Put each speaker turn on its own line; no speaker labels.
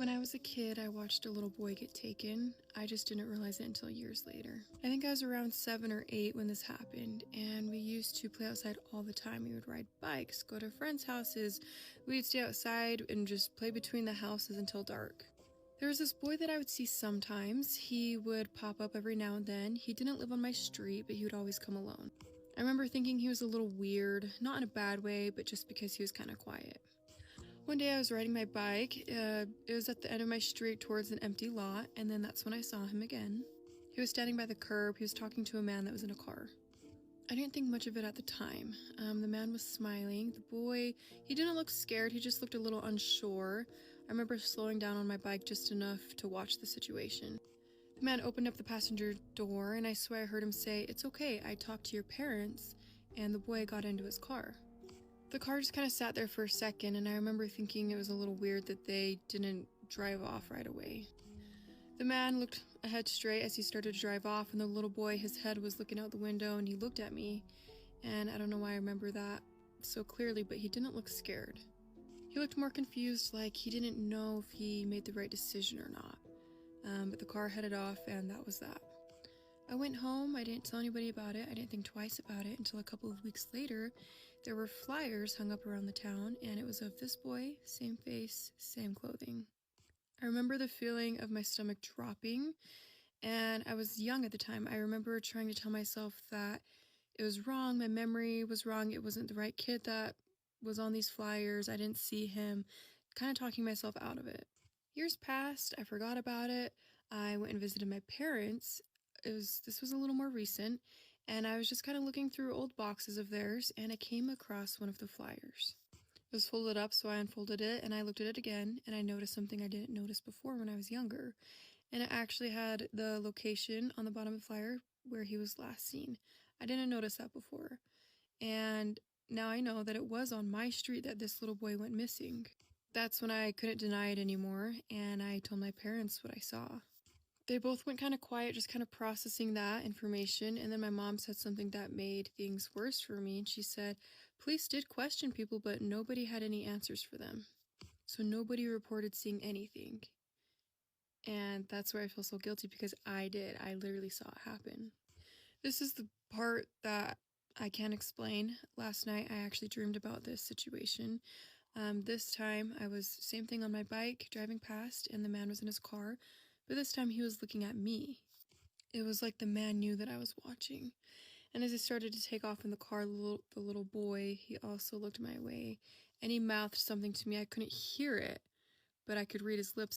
When I was a kid, I watched a little boy get taken. I just didn't realize it until years later. I think I was around 7 or 8 when this happened, and we used to play outside all the time. We would ride bikes, go to friends' houses. We'd stay outside and just play between the houses until dark. There was this boy that I would see sometimes. He would pop up every now and then. He didn't live on my street, but he would always come alone. I remember thinking he was a little weird, not in a bad way, but just because he was kind of quiet. One day I was riding my bike. It was at the end of my street towards an empty lot, and then that's when I saw him again. He was standing by the curb. He was talking to a man that was in a car. I didn't think much of it at the time. The man was smiling. The boy, he didn't look scared. He just looked a little unsure. I remember slowing down on my bike just enough to watch the situation. The man opened up the passenger door, and I swear I heard him say, "It's okay, I talked to your parents," and the boy got into his car. The car just kind of sat there for a second, and I remember thinking it was a little weird that they didn't drive off right away. The man looked ahead straight as he started to drive off, and the little boy, his head was looking out the window, and he looked at me, and I don't know why I remember that so clearly, but he didn't look scared. He looked more confused, like he didn't know if he made the right decision or not. But the car headed off, and that was that. I went home. I didn't tell anybody about it. I didn't think twice about it until a couple of weeks later. There were flyers hung up around the town, and it was of this boy, same face, same clothing. I remember the feeling of my stomach dropping, and I was young at the time. I remember trying to tell myself that it was wrong. My memory was wrong. It wasn't the right kid that was on these flyers. I didn't see him, kind of talking myself out of it. Years passed. I forgot about it. I went and visited my parents. This was a little more recent, and I was just kind of looking through old boxes of theirs, and I came across one of the flyers. It was folded up, so I unfolded it, and I looked at it again, and I noticed something I didn't notice before when I was younger, and it actually had the location on the bottom of the flyer where he was last seen. I didn't notice that before, and now I know that it was on my street that this little boy went missing. That's when I couldn't deny it anymore, and I told my parents what I saw. They both went kind of quiet, just kind of processing that information, and then my mom said something that made things worse for me, and she said, police did question people, but nobody had any answers for them. So nobody reported seeing anything. And that's where I feel so guilty, because I did. I literally saw it happen. This is the part that I can't explain. Last night I actually dreamed about this situation. This time I was same thing on my bike, driving past, and the man was in his car. But this time he was looking at me. It was like the man knew that I was watching. And as he started to take off in the car, the little boy, he also looked my way. And he mouthed something to me. I couldn't hear it, but I could read his lips.